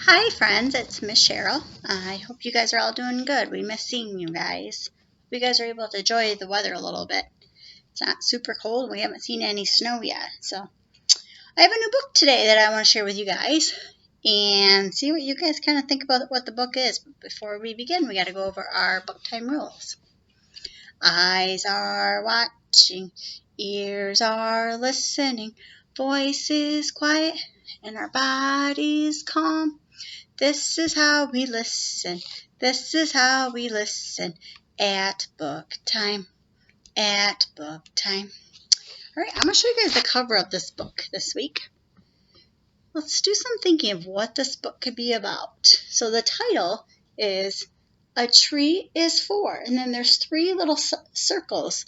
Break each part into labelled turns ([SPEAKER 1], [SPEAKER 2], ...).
[SPEAKER 1] Hi friends, it's Miss Cheryl. I hope you guys are all doing good. We miss seeing you guys. Hope you guys are able to enjoy the weather a little bit. It's not super cold and we haven't seen any snow yet. So I have a new book today that I want to share with you guys and see what you guys kind of think about what the book is. But before we begin, we got to go over our book time rules. Eyes are watching, ears are listening, voices quiet, and our bodies calm. This is how we listen. This is how we listen at book time. At book time. All right, I'm going to show you guys the cover of this book this week. Let's do some thinking of what this book could be about. So the title is A Tree is For, and then there's three little circles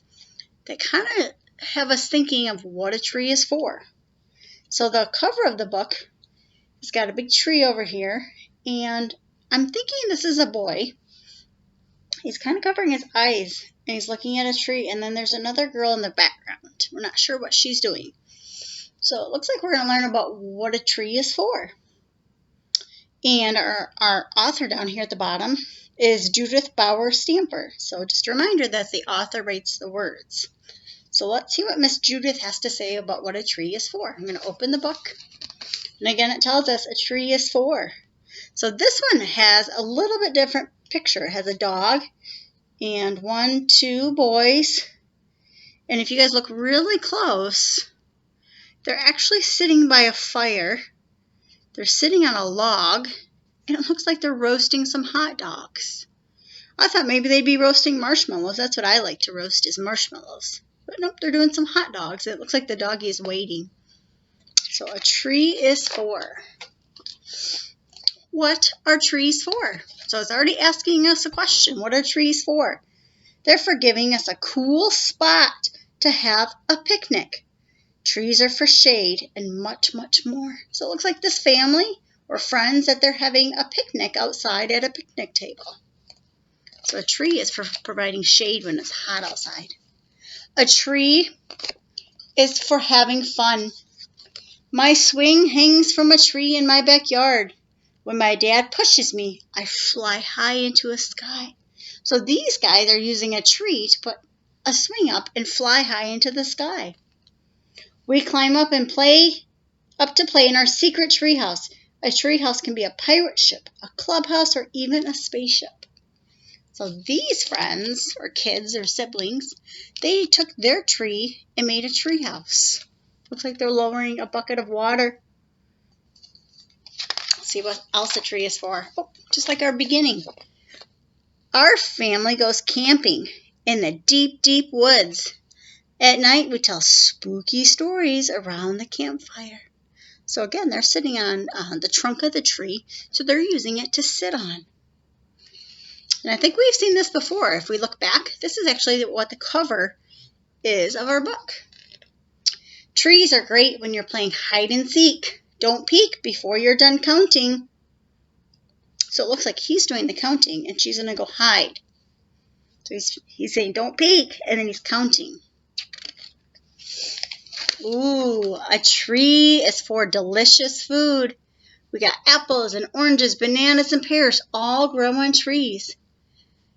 [SPEAKER 1] that kind of have us thinking of what a tree is for. So the cover of the book has got a big tree over here, and I'm thinking this is a boy. He's kind of covering his eyes, and he's looking at a tree, and then there's another girl in the background. We're not sure what she's doing. So it looks like we're going to learn about what a tree is for. And our author down here at the bottom is Judith Bauer Stamper. So just a reminder that the author writes the words. So let's see what Miss Judith has to say about what a tree is for. I'm going to open the book. And again, it tells us a tree is for. So this one has a little bit different picture. It has a dog and two boys. And if you guys look really close, they're actually sitting by a fire. They're sitting on a log, and it looks like they're roasting some hot dogs. I thought maybe they'd be roasting marshmallows. That's what I like to roast, is marshmallows. But nope, they're doing some hot dogs. It looks like the doggy is waiting. So a tree is for. What are trees for? So it's already asking us a question. What are trees for? They're for giving us a cool spot to have a picnic. Trees are for shade and much, much more. So it looks like this family or friends that they're having a picnic outside at a picnic table. So a tree is for providing shade when it's hot outside. A tree is for having fun. My swing hangs from a tree in my backyard. When my dad pushes me, I fly high into the sky. So these guys are using a tree to put a swing up and fly high into the sky. We climb up and play in our secret treehouse. A treehouse can be a pirate ship, a clubhouse, or even a spaceship. So these friends, or kids, or siblings, they took their tree and made a treehouse. Looks like they're lowering a bucket of water. Let's see what else a tree is for. Oh, just like our beginning. Our family goes camping in the deep, deep woods. At night, we tell spooky stories around the campfire. So again, they're sitting on the trunk of the tree, so they're using it to sit on. And I think we've seen this before. If we look back, this is actually what the cover is of our book. Trees are great when you're playing hide and seek. Don't peek before you're done counting. So it looks like he's doing the counting, and she's going to go hide. So he's saying, don't peek, and then he's counting. Ooh, a tree is for delicious food. We got apples and oranges, bananas and pears all grow on trees.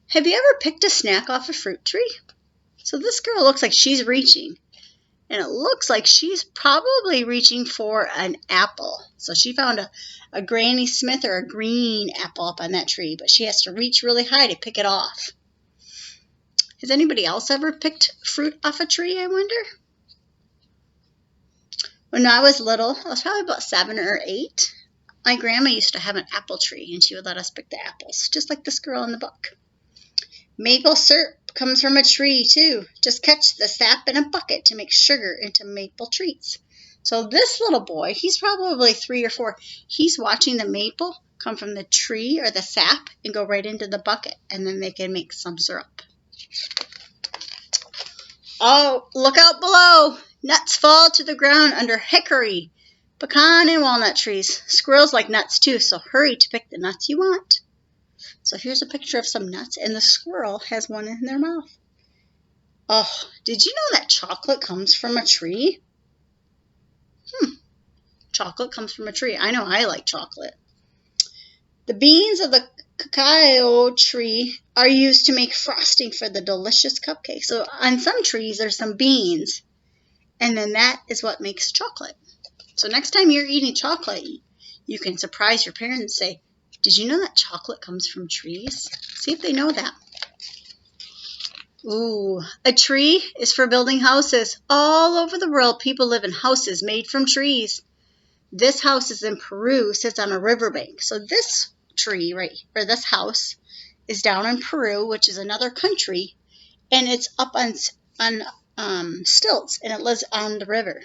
[SPEAKER 1] Have you ever picked a snack off a fruit tree? So this girl looks like she's reaching. And it looks like she's probably reaching for an apple. So she found a Granny Smith or a green apple up on that tree. But she has to reach really high to pick it off. Has anybody else ever picked fruit off a tree, I wonder? When I was little, I was probably about 7 or 8, my grandma used to have an apple tree, and she would let us pick the apples, just like this girl in the book. Maple syrup comes from a tree, too. Just catch the sap in a bucket to make sugar into maple treats. So this little boy, he's probably 3 or 4. He's watching the maple come from the tree or the sap and go right into the bucket, and then they can make some syrup. Oh, look out below! Nuts fall to the ground under hickory, pecan, and walnut trees. Squirrels like nuts too, so hurry to pick the nuts you want. So here's a picture of some nuts, and the squirrel has one in their mouth. Oh, did you know that chocolate comes from a tree? Chocolate comes from a tree. I know I like chocolate. The beans of the cacao tree are used to make frosting for the delicious cupcake. So on some trees there's some beans, and then that is what makes chocolate. So next time you're eating chocolate, you can surprise your parents and say, did you know that chocolate comes from trees? See if they know that. Ooh, a tree is for building houses. All over the world, people live in houses made from trees. This house is in Peru, sits on a riverbank. So this tree right, or this house is down in Peru, which is another country, and it's up on stilts, and it lives on the river.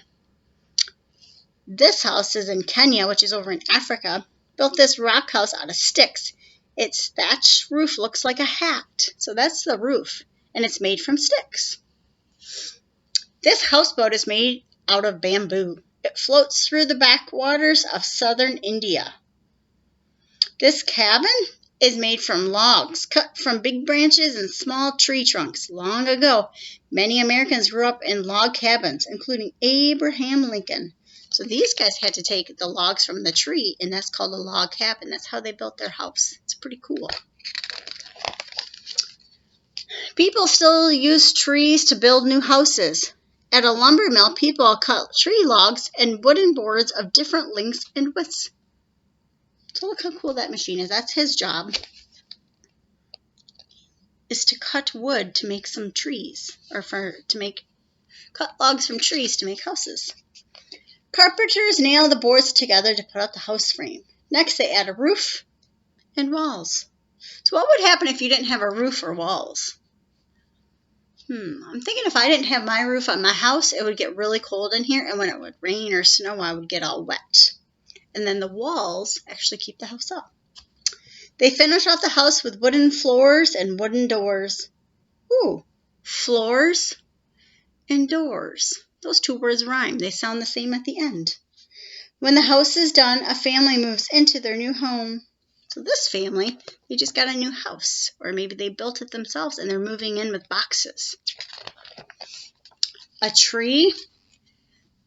[SPEAKER 1] This house is in Kenya, which is over in Africa. Built this rock house out of sticks. Its thatched roof looks like a hat. So that's the roof, and it's made from sticks. This houseboat is made out of bamboo. It floats through the backwaters of southern India. This cabin is made from logs cut from big branches and small tree trunks. Long ago, many Americans grew up in log cabins, including Abraham Lincoln. So these guys had to take the logs from the tree, and that's called a log cabin. That's how they built their house. It's pretty cool. People still use trees to build new houses. At a lumber mill, people cut tree logs and wooden boards of different lengths and widths. So look how cool that machine is. That's his job, is to cut wood to make some trees, or cut logs from trees to make houses. Carpenters nail the boards together to put out the house frame. Next, they add a roof and walls. So what would happen if you didn't have a roof or walls? I'm thinking if I didn't have my roof on my house, it would get really cold in here, and when it would rain or snow, I would get all wet. And then the walls actually keep the house up. They finish off the house with wooden floors and wooden doors. Ooh, floors and doors. Those two words rhyme. They sound the same at the end. When the house is done, a family moves into their new home. So this family, they just got a new house, or maybe they built it themselves and they're moving in with boxes. A tree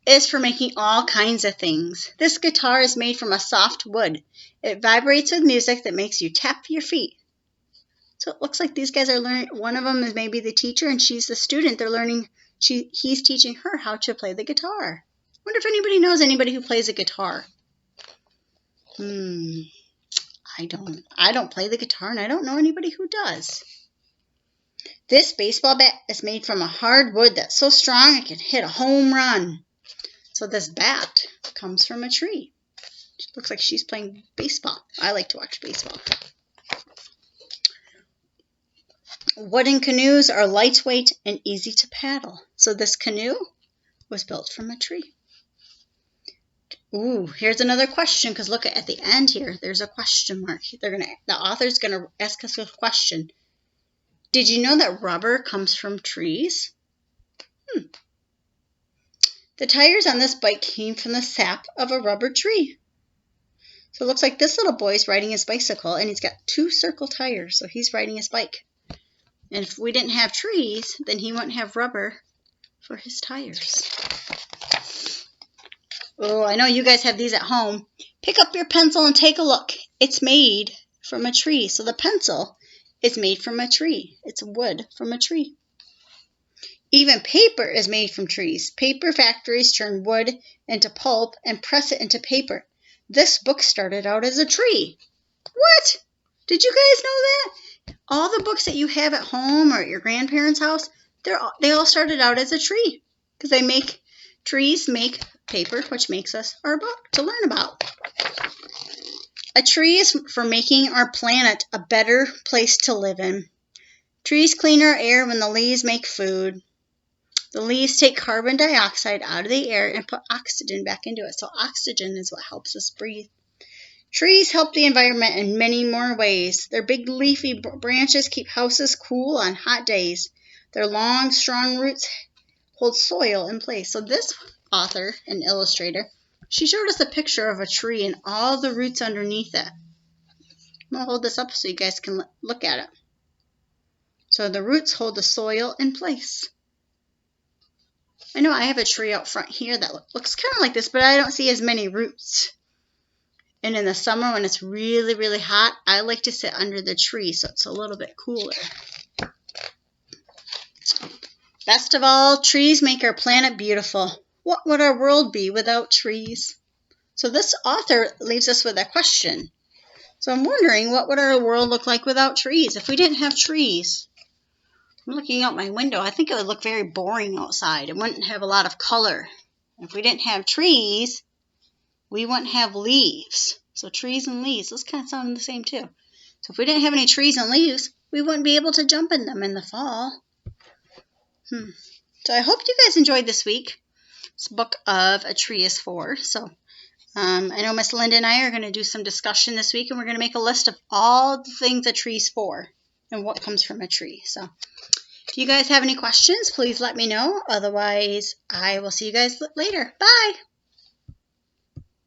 [SPEAKER 1] is for making all kinds of things. This guitar is made from a soft wood. It vibrates with music that makes you tap your feet. So it looks like these guys are learning. One of them is maybe the teacher and she's the student. They're learning. He's teaching her how to play the guitar. Wonder if anybody knows anybody who plays a guitar. I don't play the guitar, and I don't know anybody who does. This baseball bat is made from a hard wood that's so strong it can hit a home run. So this bat comes from a tree. It looks like she's playing baseball. I like to watch baseball. Wooden canoes are lightweight and easy to paddle. So this canoe was built from a tree. Ooh, here's another question, because look at the end here. There's a question mark. The author's going to ask us a question. Did you know that rubber comes from trees? The tires on this bike came from the sap of a rubber tree. So it looks like this little boy's riding his bicycle, and he's got 2 circle tires, so he's riding his bike. And if we didn't have trees, then he wouldn't have rubber for his tires. Oh, I know you guys have these at home. Pick up your pencil and take a look. It's made from a tree. So the pencil is made from a tree. It's wood from a tree. Even paper is made from trees. Paper factories turn wood into pulp and press it into paper. This book started out as a tree. What? Did you guys know that? All the books that you have at home or at your grandparents' house, they all started out as a tree, because trees make paper, which makes us our book to learn about. A tree is for making our planet a better place to live in. Trees clean our air when the leaves make food. The leaves take carbon dioxide out of the air and put oxygen back into it. So oxygen is what helps us breathe. Trees help the environment in many more ways. Their big leafy branches keep houses cool on hot days. Their long, strong roots hold soil in place. So this author and illustrator, she showed us a picture of a tree and all the roots underneath it. I'm going to hold this up so you guys can look at it. So the roots hold the soil in place. I know I have a tree out front here that looks kind of like this, but I don't see as many roots. And in the summer when it's really, really hot, I like to sit under the tree so it's a little bit cooler. Best of all, trees make our planet beautiful. What would our world be without trees? So this author leaves us with a question. So I'm wondering, what would our world look like without trees? If we didn't have trees, I'm looking out my window, I think it would look very boring outside. It wouldn't have a lot of color. If we didn't have trees, we wouldn't have leaves. So trees and leaves, those kind of sound the same too. So if we didn't have any trees and leaves, we wouldn't be able to jump in them in the fall. So I hope you guys enjoyed this week. This book of A Tree is For. So I know Miss Linda and I are going to do some discussion this week, and we're going to make a list of all the things a tree's for and what comes from a tree. So if you guys have any questions, please let me know. Otherwise, I will see you guys later. Bye!